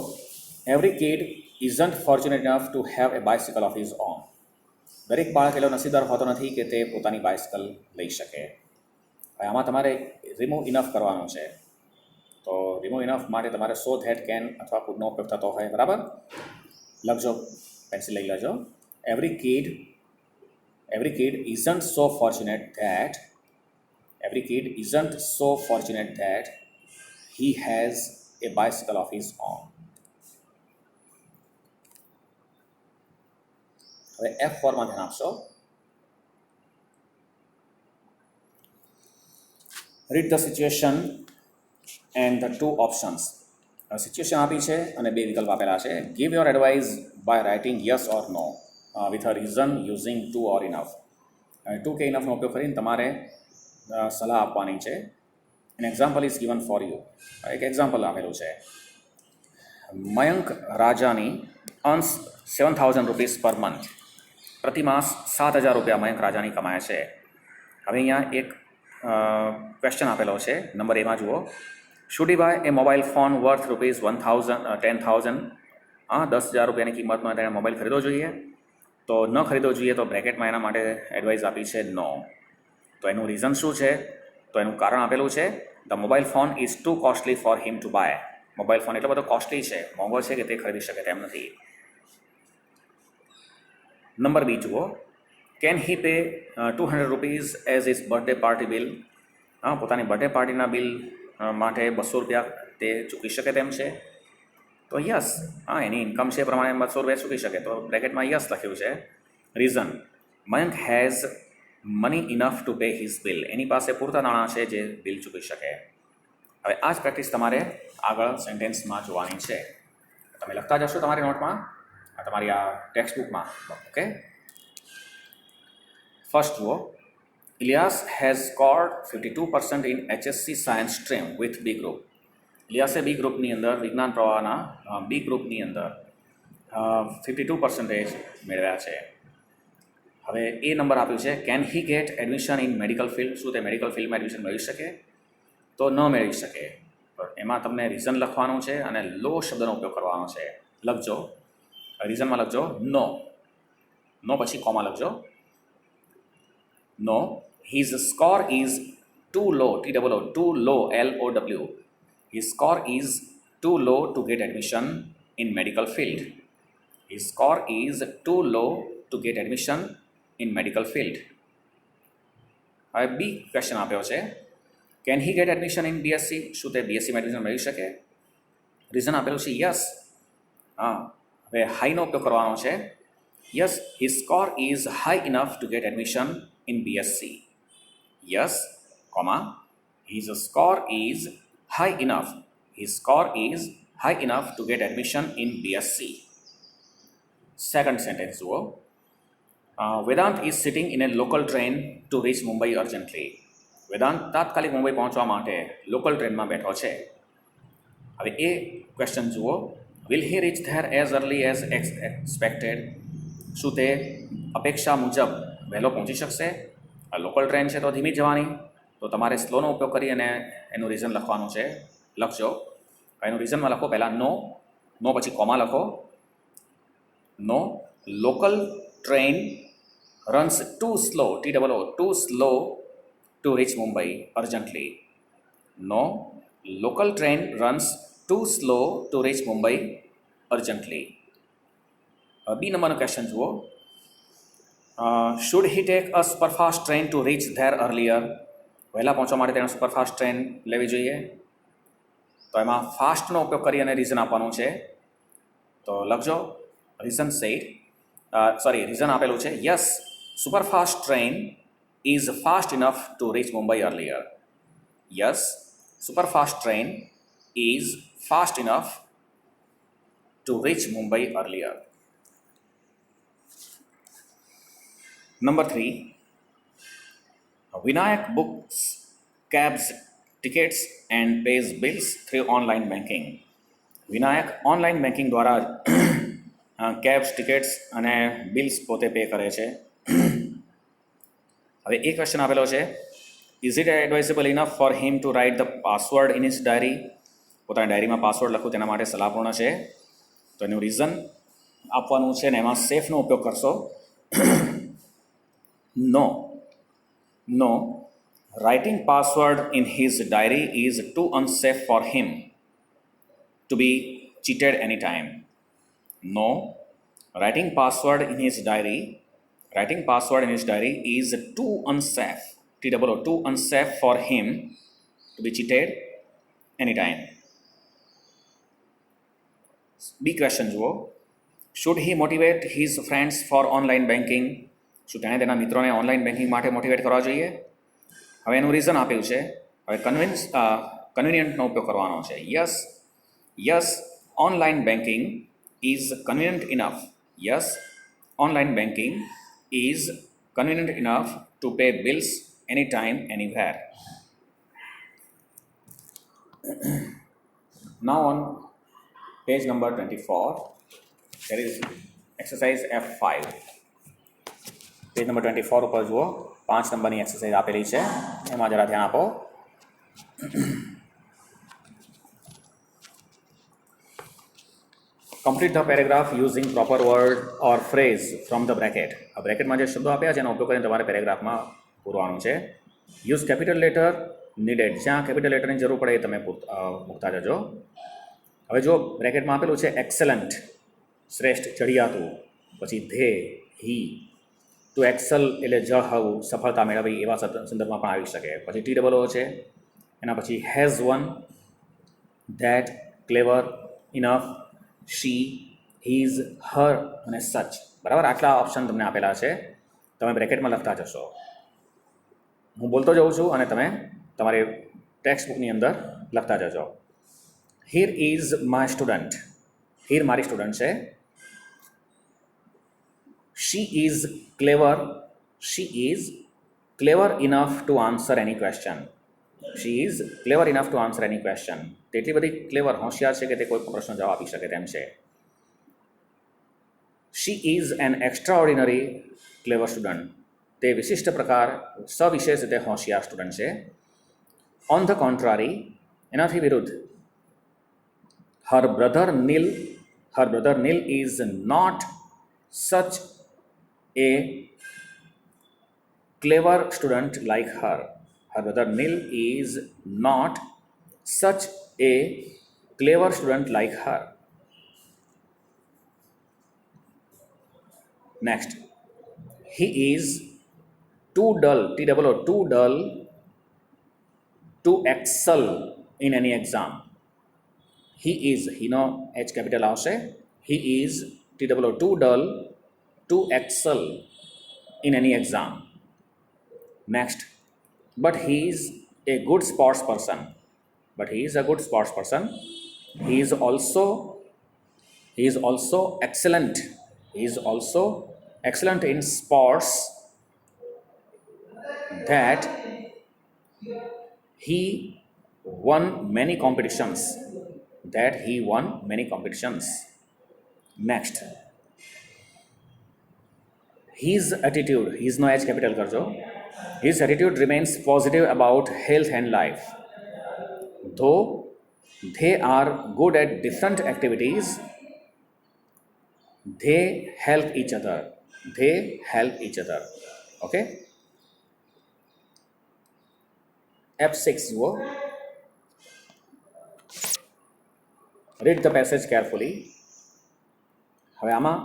Every kid isn't fortunate enough to have a bicycle of his own. દરેક બાળક એટલો નસીબદાર હોતો નથી કે તે પોતાની બાઇસિકલ લઈ શકે. હવે આમાં તમારે રિમૂવ ઇનફ કરવાનું છે, તો રિમૂવ ઇનફ માટે તમારે સો ધેટ કેન અથવા કુડનો ઉપયોગ થતો હોય. બરાબર, લખજો, પેન્સિલ લઈ લેજો. Every kid isn't so fortunate that. Every kid isn't so fortunate that he has a bicycle of his own. હવે F4 માં ધ્યાન આપશો. Read the situation and the two options. Situation આપી છે અને બે વિકલ્પ આપેલા છે. Give your advice by writing yes or no with a reason using too or enough. Too કે ઇનફનો ઉપયોગ કરીને તમારે સલાહ આપવાની છે. An example is given for you. એક એક્ઝામ્પલ આપેલું છે. મયંક રાજાની અર્ન્સ 7,000 રૂપીસ પર મંથ. પ્રતિમાસ 7,000 રૂપિયા મયંક રાજાની કમાય છે. હવે અહીંયા એક ક્વેશ્ચન આપેલો છે. નંબર એમાં જુઓ, should he buy a mobile phone worth rupees 10,000. 10,000 રૂપિયાની કિંમતનો તેણે મોબાઈલ ખરીદવો જોઈએ? તો ન ખરીદવો જોઈએ, તો બ્રેકેટમાં એના માટે એડવાઇસ આપી છે નો. તો એનું રીઝન શું છે? તો એનું કારણ આપેલું છે, the mobile phone is too costly for him to buy. Mobile phone એટલો બધો કોસ્ટલી છે, મોંઘો છે કે તે ખરીદી શકે તેમ નથી. નંબર બી જુઓ, can he pay 200 rupees as is birthday party bill. પોતાની બર્થડે પાર્ટીના બિલ માટે 200 રૂપિયા તે ચૂકી શકે તેમ છે? તો યસ, એની ઇન્કમ છે એ પ્રમાણે 200 રૂપિયા ચૂકી શકે, તો બ્રેકેટમાં યસ લખ્યું છે. Reason, Mayank has money enough to pay his bill. એની પાસે પૂરતા નાણાં છે જે બિલ ચૂકી શકે. હવે આ જ પ્રેક્ટિસ તમારે આગળ સેન્ટેન્સમાં જોવાની છે. તમે લખતા જશો તમારી નોટમાં, તમારી આ ટેક્સ્ટ બુકમાં. ઓકે, ફર્સ્ટ જુઓ, Ilyas has scored 52% in HSC science stream with B group. ઇલિયાસે બી ગ્રુપની અંદર, વિજ્ઞાન પ્રવાહના બી ગ્રુપની અંદર 52% મેળવ્યા છે. હવે એ નંબર આપ્યું છે. Can he get admission in medical field. શું તે મેડિકલ ફિલ્ડમાં એડમિશન મેળવી શકે? તો ન મેળવી શકે. એમાં તમને રીઝન લખવાનું છે અને લો શબ્દનો ઉપયોગ કરવાનો છે. લખજો, રીઝનમાં લખજો નો. નો પછી કોમા લખજો. No, his score is too low, TOO, too low, LOW. His score is too low to get admission in medical field. His score is too low to get admission in medical field. હવે બી question આપ્યો છે, can he get admission in BSc. શું તે BScમાં admission મેળવી શકે? Reason આપેલું છે yes. હવે હાઈનો ઉપયોગ કરવાનો છે. Yes, his score is high enough to gate admission in BSc. Yes, comma, his score is high enough. His score is high enough to get admission in BSc. Second sentence જુઓ, Vedant is sitting in a local train to reach Mumbai urgently. Vedant તાત્કાલિક મુંબઈ પહોંચવા માટે local ટ્રેનમાં બેઠો છે. હવે એ question જુઓ, will he reach there as early as expected. શું તે અપેક્ષા મુજબ વહેલો પહોંચી શકશે? લોકલ ટ્રેન છે તો ધીમી જવાની, તો તમારે સ્લોનો ઉપયોગ કરી અને એનું રીઝન લખવાનું છે. લખજો, એનું રીઝનમાં લખો પહેલાં નો. નો પછી કોમા લખો. No, local train runs too slow, TOO, too slow to to reach Mumbai urgently? No, local train runs too slow to reach Mumbai urgently. B નંબરનો ક્વેશ્ચન જુઓ. Should he take a superfast train to reach there earlier? વહેલા પહોંચવા માટે તેણે superfast train લેવી જોઈએ. તો એમાં ફાસ્ટનો ઉપયોગ કરી અને રીઝન આપવાનું છે. તો લખજો રીઝન રીઝન આપેલું છે. Yes, superfast train is fast enough to reach Mumbai earlier. Yes, superfast train is fast enough to reach Mumbai earlier. Number 3, Vinayak books cabs tickets and pays bills through online banking. Vinayak online banking દ્વારા કેબ્સ tickets અને bills પોતે pay કરે છે. હવે એ question આપેલો છે, is it advisable enough four him two write the password in his diary? પોતાની ડાયરીમાં પાસવર્ડ લખવું તેના માટે સલાહપૂર્ણ છે. તો એનું રીઝન આપવાનું છે ને એમાં સેફનો ઉપયોગ કરશો. No, writing password in his diary is too unsafe for him to be cheated anytime. No, writing password in his diary is too unsafe, too unsafe for him to be cheated anytime. B question જુઓ. Should he motivate his friends for online banking? શું તેણે તેના મિત્રોને online banking માટે motivate કરવા જોઈએ? હવે એનું રીઝન આપ્યું છે. હવે કન્વિનિયન્ટનો ઉપયોગ કરવાનો છે. Yes, online banking is convenient enough. Yes, online banking is convenient enough to pay bills anytime, anywhere. Now on page number 24, there is exercise F5. Page number 24 ઉપર જુઓ, 5 નંબરની એક્સરસાઇઝ આપેલી છે, એમાં જરા ધ્યાન આપો. Complete the paragraph using proper word or phrase from the bracket. આ બ્રેકેટમાં જે શબ્દો આપ્યા છે એનો ઉપયોગ કરીને તમારે પેરેગ્રાફમાં પૂરવાનું છે. Use capital letter needed. જ્યાં કેપિટલ લેટરની જરૂર પડે એ તમે મૂકતા જજો. હવે જો બ્રેકેટમાં આપેલું છે એક્સેલન્ટ, શ્રેષ્ઠ, ચડિયાતું, પછી ધે, હી, ટુ એક્સલ એટલે જહવું, સફળતા મેળવવી, એવા સંદર્ભમાં પણ આવી શકે. પછી TOO છે, એના પછી has one, that, clever, enough, she, his, her અને સચ. બરાબર, આટલા ઓપ્શન તમને આપેલા છે, તમે બ્રેકેટમાં લખતા જશો. હું બોલતો જાઉં છું અને તમે તમારી ટેક્સ્ટ બુકની અંદર લખતા જજો. Heer is my student. Heer મારી સ્ટુડન્ટ છે. She is clever. She is clever enough to answer any question. She is clever enough to answer any question. તેટલી બધી ક્લેવર, હોશિયાર છે કે તે કોઈ પણ પ્રશ્ન જવાબ આપી શકે તેમ છે. She is an extraordinary clever student. તે વિશિષ્ટ પ્રકાર, સવિશેષ રીતે હોશિયાર સ્ટુડન્ટ છે. ઓન ધ કોન્ટ્રારી, એનાથી વિરુદ્ધ, her brother Neil is not such a clever student like her. Her brother Neil is not such a clever student like her. Next, he is too dull, too dull to excel in any exam. He no H capital આવશે. He is too dull to excel in any exam. Next, but he is a good sports person. He is also excellent. He is also excellent in sports, that he won many competitions. Next, his attitude, his no H capital करजो. His attitude remains positive about health and life. Though they are good at different activities, they help each other. Okay? F6 જુઓ. Read the passage carefully. હવે આમાં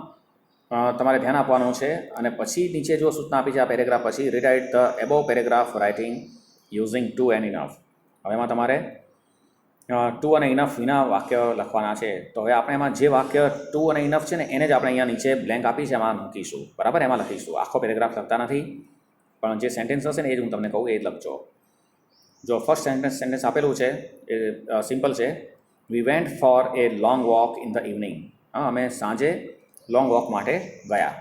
તમારે ધ્યાન આપવાનું છે અને પછી નીચે જો સૂચના આપી છે આ પેરેગ્રાફ પછી rewrite the above paragraph writing using too and enough. હવે એમાં તમારે ટુ અને ઇનફ વિના વાક્ય લખવાના છે. તો હવે આપણે એમાં જે વાક્ય ટુ અને ઇનફ છે ને એને જ આપણે અહીંયા નીચે બ્લેન્ક આપી છે એમાં મૂકીશું. બરાબર, એમાં લખીશું. આખો પેરેગ્રાફ લખતા નથી, પણ જે સેન્ટેન્સ હશે ને એ જ હું તમને કહું એ જ લખજો. જો ફર્સ્ટ સેન્ટેન્સ આપેલું છે એ સિમ્પલ છે. We went for A long walk in the evening. અમે સાંજે લોંગ વોક માટે ગયા.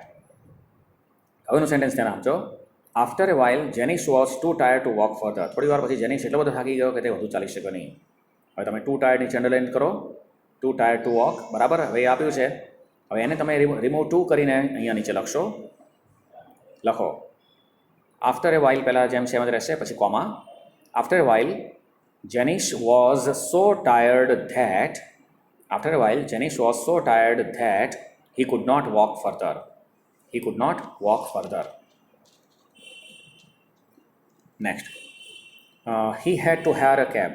હવેનું સેન્ટેન્સ ધ્યાન આપજો. After a while Janice was too tired to walk further. થોડી વાર પછી જેનિસ એટલો બધો થાકી ગયો કે તે વધુ ચાલી શક્યો નહીં. હવે તમે ટુ ટાયર્ડ નીચે અંડરલાઇન કરો. Too tired to walk. બરાબર, હવે એ આપ્યું છે. હવે એને તમે રિમૂવ ટુ કરીને અહીંયા નીચે લખશો. લખો. આફ્ટર એ વાઇલ પહેલાં જેમ છે એમ જ રહેશે, પછી comma. After a while Janice was so tired that. After a while Janice was so tired that he could not walk further. He could not walk further. Next. He had to hire a cab.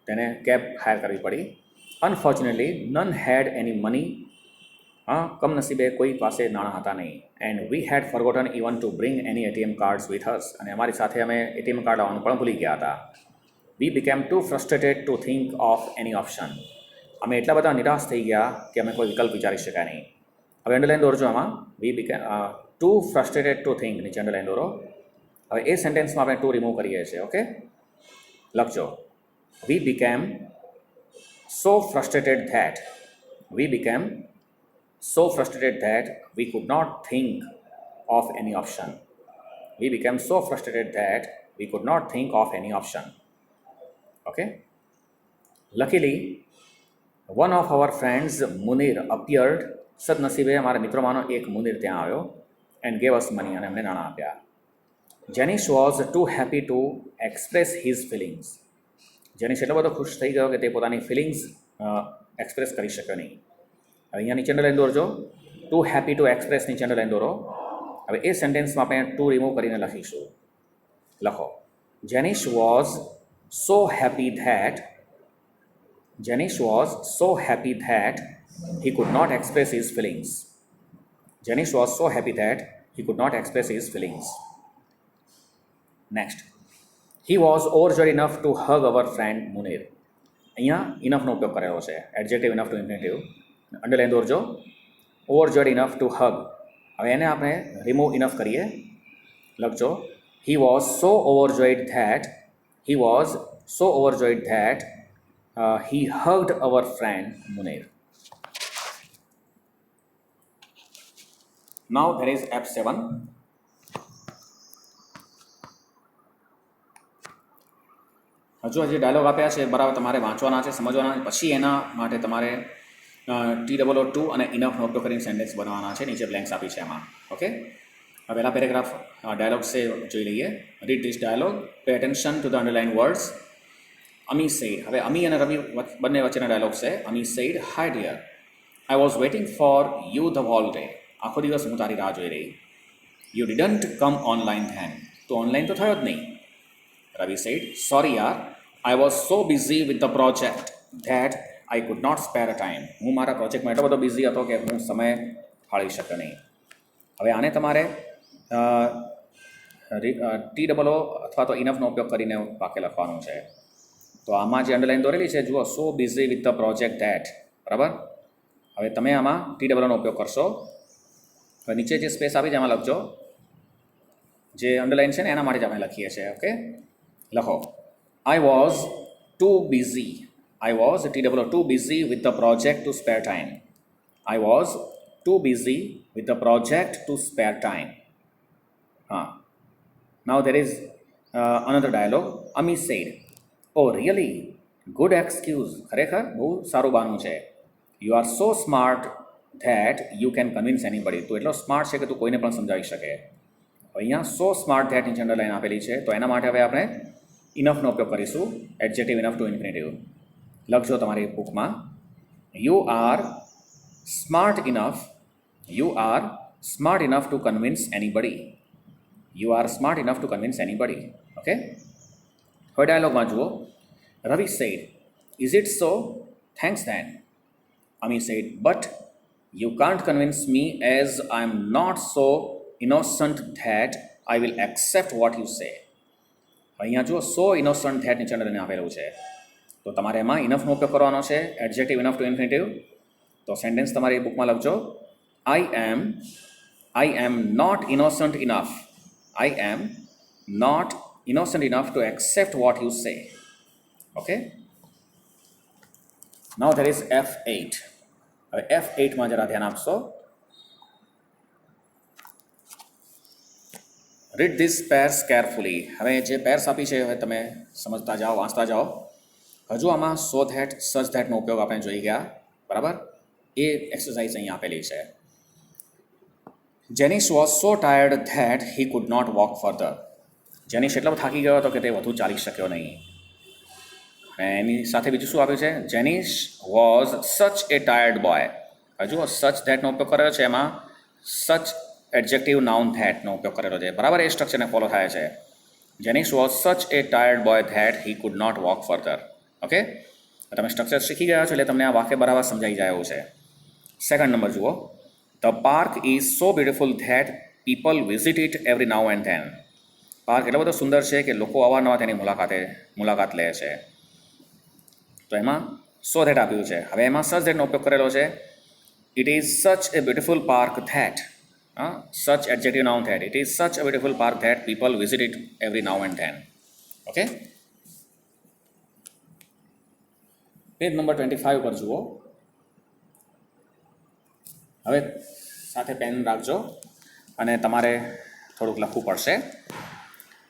તેને cab hire કરવી પડી. Unfortunately none had any money. કમનસીબે કોઈ પાસે નાણાં હતા નહીં. And we had forgotten even to bring any ATM cards with us. અને અમારી સાથે અમે એટીએમ કાર્ડ લાવવાનું પણ ભૂલી ગયા હતા. We became too frustrated to think of any option. અમે એટલા બધા નિરાશ થઈ ગયા કે અમે કોઈ વિકલ્પ વિચારી શક્યા નહીં. હવે અંડરલાઇન દોરજો આમાં. We became too frustrated to think નીચે અંડરલાઇન દોરો. હવે એ સેન્ટેન્સમાં આપણે ટુ રિમૂવ કરીએ છીએ. ઓકે, લખજો. We became so frustrated that. We became so frustrated that we could not think of any option. We became so frustrated that we could not think of any option. Okay. Luckily one of our friends Munir appeared. સદનસીબે અમારા મિત્રોમાંનો એક મુનીર ત્યાં આવ્યો. And gave us money. અને એમને નાણાં આપ્યા. Janis was too happy to express his feelings. Janis એટલો બધો ખુશ થઈ ગયો કે તે પોતાની ફિલિંગ્સ એક્સપ્રેસ કરી શક્યો નહીં. હવે અહીંયા નીચે અંડરલાઇન દોરજો. ટુ હેપી ટુ એક્સપ્રેસ નીચે અંડરલાઇન દોરો. હવે એ સેન્ટેન્સમાં આપણે ટુ રિમૂવ કરીને લખીશું. લખો. Jenis was so happy that. Janish was so happy that he could not express his feelings. Janish was so happy that he could not express his feelings. Next. He was overjoyed enough to hug our friend Munir. અહીંયા ઇનફનો ઉપયોગ કરેલો છે. Adjective enough to infinitive. Underline દોરજો. Overjoyed enough to hug. હવે એને આપણે remove enough કરીએ. લખજો. He was so overjoyed that he was so overjoyed that he hugged our friend Munir. Now there is F7. હજી ડાયલોગ આપ્યા છે બરાબર તમારે વાંચવાના છે, સમજવાના છે. પછી એના માટે તમારે TOO અને ઇનફનો ઉપયોગ કરીને સેન્ટેન્સ બનાવવાના છે. નીચે બ્લેન્ક્સ આપી છે એમાં. ઓકે, હવે પહેલા પેરેગ્રાફ ડાયલોગ છે જોઈ લઈએ. Read this dialogue. Pay attention to the underline words. Ami said. હવે અમી અને રવિ બંને વચ્ચેના ડાયલોગ છે. Ami said, hi dear, I was waiting for you the whole day. આખો દિવસ હું તારી રાહ જોઈ રહી. You didn't come online then. તો ઓનલાઈન તો થયો જ નહીં. રવિ સેડ, સોરી યાર, I was so busy with the project that I could not spare a time. હું મારા પ્રોજેક્ટમાં એટલો બધો બિઝી હતો કે હું સમય ફાળવી શક્યો નહીં. હવે આને તમારે TOO અથવા તો ઇનફનો ઉપયોગ કરીને વાક્ય લખવાનું છે. તો આમાં જે અંડરલાઇન દોરેલી છે જુઓ, so busy with the project that. બરાબર. હવે તમે આમાં TOOનો ઉપયોગ કરશો. હવે નીચે જે સ્પેસ આપી છે એમાં લખજો. જે અંડરલાઇન છે ને એના માટે જ આપણે લખીએ છીએ. ઓકે, લખો. I was too busy. I was TOO too busy with the project to spare time. I was too busy with the project to spare time. હા. Now there is another dialogue. Ami said, oh really, good excuse. ખરેખર બહુ સારું બહાનું છે. You are so smart that you can convince anybody. તું એટલો smart છે કે તું કોઈને પણ સમજાવી શકે. અહીંયા સો સ્માર્ટ ધેટ નીચે અંડરલાઇન આપેલી છે. તો એના માટે હવે આપણે ઇનફનો ઉપયોગ કરીશું. Adjective enough to infinitive. લખજો તમારી બુકમાં. You are smart enough. You are smart enough to convince anybody. You are smart enough to convince anybody. Okay. હવે ડાયલોગમાં જુઓ. Ravi said, is it so? Thanks then. Ami said, but you can't convince me as I'm not so innocent that I will accept what you say. અહીંયા જુઓ સો innocent that નીચે અંદર આપેલું છે, તો તમારે એમાં ઇનફનો ઉપયોગ કરવાનો છે, એડજેક્ટિવ ઇનફ ટુ ઇન્ફિનિટિવ. તો સેન્ટેન્સ તમારી બુકમાં લખજો, I am not innocent enough. I am not innocent enough to accept what you say. Okay, now there is F8. હવે F8માં જરા ધ્યાન આપશો. Read this pairs carefully. હવે જે પેર્સ આપી છે હવે તમે સમજતા જાઓ, વાંચતા જાઓ. હજુ આમાં સો ધેટ, સચ ધેટનો ઉપયોગ આપણે જોઈ ગયા, બરાબર? એ એક્સરસાઇઝ અહીં આપેલી છે. Jenis was so tired that he could not walk further. Janice એટલો થાકી ગયો હતો કે તે વધુ ચાલી શક્યો નહીં. એની સાથે બીજું શું આપ્યું છે? Jenis was such a tired boy. હજુ સચ ધેટનો ઉપયોગ કરેલો છે, એમાં સચ એડજેક્ટિવ નાઉન ધેટનો ઉપયોગ કરેલો છે, બરાબર? એ સ્ટ્રક્ચરને ફોલો થાય છે. Jenis was such a tired boy that he could not walk further. Okay, તમે સ્ટ્રક્ચર શીખી ગયા છો એટલે તમને આ વાક્ય બરાબર સમજાઈ જાય એવું છે. સેકન્ડ નંબર જુઓ. The park is so beautiful that people visit it every now and than. Park એટલો બધો સુંદર છે કે લોકો અવારનવાર તેની મુલાકાત લે છે. તો એમાં સો ધેટ આપ્યું છે. હવે એમાં સચ ધેટનો ઉપયોગ કરેલો છે. It is such a beautiful park that, such adjective noun that, it is such a beautiful park that people visit it every now and then. Okay, page number 25 પર જુઓ. હવે સાથે પેન રાખજો અને તમારે થોડુંક લખવું પડશે.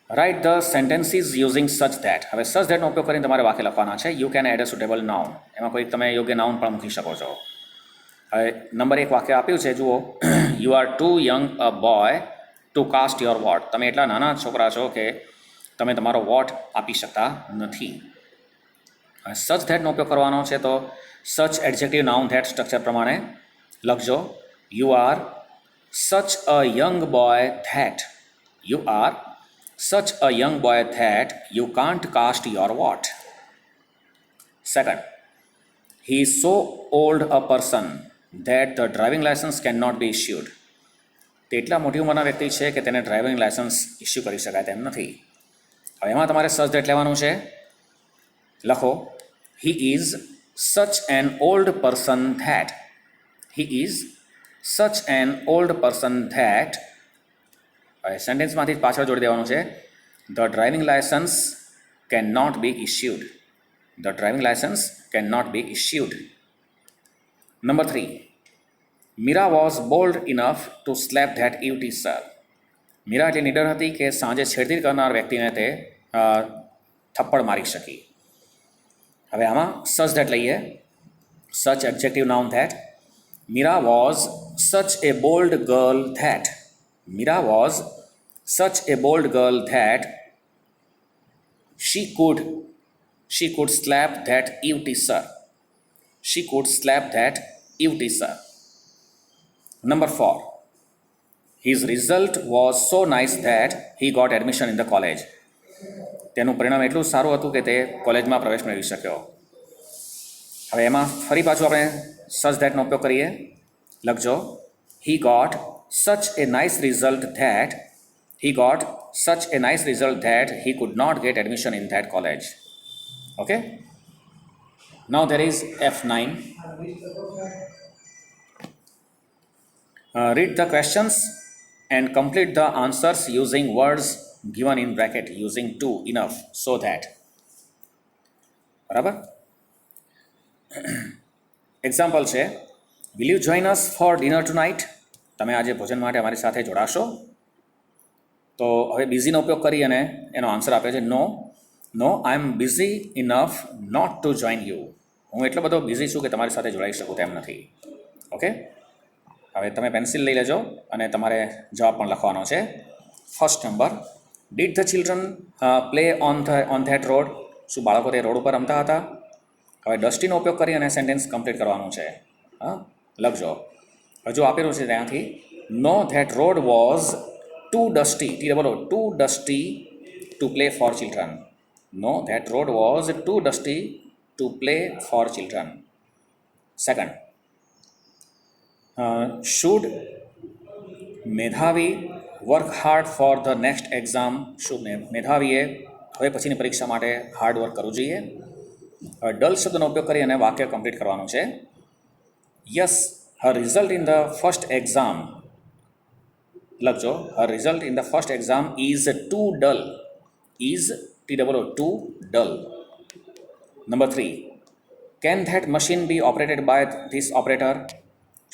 Write the sentences using such that. હવે સચ ધેટનો ઉપયોગ કરીને તમારે વાક્ય લખવાના છે. You can add a suitable noun. એમાં કોઈ તમે યોગ્ય નાઉન પણ મૂકી શકો છો. હવે નંબર 1 વાક્ય આપ્યું છે, જુઓ. You are too young a boy to cast your vote. તમે એટલા નાના છોકરા છો કે તમે તમારો વોટ આપી શકતા નથી. હવે સચ ધેટનો ઉપયોગ કરવાનો છે, તો સચ એડજેક્ટિવ નાઉન ધેટ સ્ટ્રક્ચર પ્રમાણે લખજો. You are such a young boy that. You are such a young boy that you can't cast your vote. Second, he is so old a person that the driving license cannot be issued. તે એટલા મોટી ઉંમરના વ્યક્તિ છે કે તેને driving licence issue કરી શકાય તેમ નથી. હવે એમાં તમારે સચ ધેટ લેવાનું છે. લખો, he is such an old person that. he is such an old person that. હવે સેન્ટેન્સમાંથી પાછળ જોડી દેવાનું છે. The driving licence can not be issued. The driving licence can not be issued. Number 3, Mira was bold enough to slap that eve teaser. Mira એટલી નીડર હતી કે સાંજે છેડતીડ કરનાર વ્યક્તિને તે થપ્પડ મારી શકી. હવે આમાં સચ ધેટ લઈએ. Such adjective noun that. Mira was such a bold girl that. Mira was such a bold girl that she could slap that evty sir. She could slap that evty sir. Number 4, his result was so nice that he got admission in the college. તેનું પરિણામ એટલું સારું હતું કે તે કોલેજમાં પ્રવેશ મેળવી શક્યો. હવે એમાં ફરી પાછું આપણે સચ ધેટનો ઉપયોગ કરીએ. લખજો, he got such a nice result that he could not get admission in that college. Okay, now there is F9. Read the questions and complete the answers using words given in bracket using to, enough, so that. બરાબર? Example છે, will you join us for dinner tonight? તમે આજે ભોજન માટે અમારી સાથે જોડાશો? તો હવે બિઝીનો ઉપયોગ કરી અને એનો આન્સર આપે છે, no I am busy enough not to join you. હું એટલો બધો બિઝી છું કે તમારી સાથે જોડાઈ શકું તેમ નથી. ઓકે, હવે તમે પેન્સિલ લઈ લેજો અને તમારે જવાબ પણ લખવાનો છે. First number, did the children play on that road. શું બાળકો તે રોડ ઉપર રમતા હતા? હવે ડસ્ટીનો ઉપયોગ કરી અને સેન્ટેન્સ કમ્પ્લીટ કરવાનું છે. લખજો. હજુ આપેલું છે ત્યાંથી, no that road was too dusty. બોલો, too dusty to play for children. No, that road was too dusty to play for children. Second, should Medhavi work hard for the next exam? શું મેધાવીએ હવે પછીની પરીક્ષા માટે હાર્ડ વર્ક કરવું જોઈએ? ડલ શબ્દનો ઉપયોગ કરી અને વાક્ય કમ્પ્લીટ કરવાનું છે. Yes, her result in the first exam, લખજો, her result in the first exam is too dull. Is too dull. Number 3, can that machine be operated by this operator?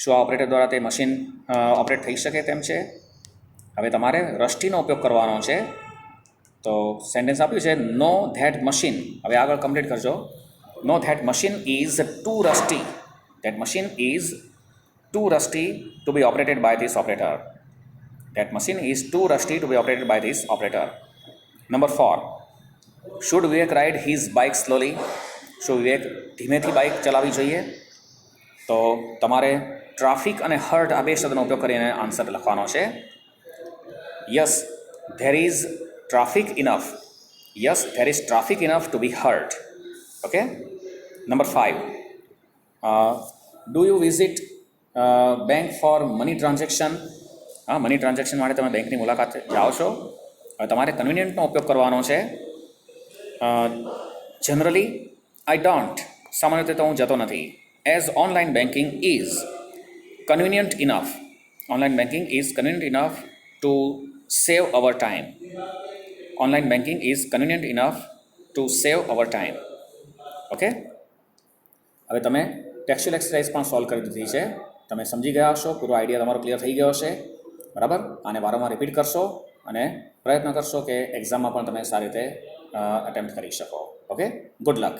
શું આ ઓપરેટર દ્વારા તે મશીન ઓપરેટ થઈ શકે તેમ છે? હવે તમારે રસ્ટીનો ઉપયોગ કરવાનો છે. તો સેન્ટેન્સ આપ્યું છે નો ધેટ મશીન. હવે આગળ કમ્પ્લીટ કરજો. No that machine is too rusty. That machine is too rusty to be operated by this operator. That machine is too rusty to be operated by this operator. Number 4, should Vivek ride his bike slowly? શું વિવેક ધીમેથી bike ચલાવવી જોઈએ? તો તમારે traffic અને hurt આ બે શબ્દનો ઉપયોગ કરીને આન્સર લખવાનો છે. Yes, there is traffic enough. Yes, there is traffic enough to be hurt. Okay. Number 5, do you visit bank for money transaction? હા, મની ટ્રાન્ઝેક્શન માટે તમે બેંકની મુલાકાત જાઓ છો. તમારે કન્વિનિયન્ટનો ઉપયોગ કરવાનો છે. Generally I don't. સામાન્ય રીતે તો હું જતો નથી. As online banking is convenient enough. Online banking is convenient enough to save our time. Online banking is convenient enough to save our time. Okay. હવે તમે ટેક્સ્ચ્યુઅલ એક્સરસાઇઝ પણ સોલ્વ કરી દીધી છે. તમે સમજી ગયા હશો, પૂરો આઈડિયા તમારો ક્લિયર થઈ ગયો હશે. બરાબર. આને વારંવાર રિપીટ કરશો અને પ્રયત્ન કરશો કે એક્ઝામમાં પણ તમે સારી રીતે અટેમ્પ્ટ કરી શકો. ઓકે. Good luck.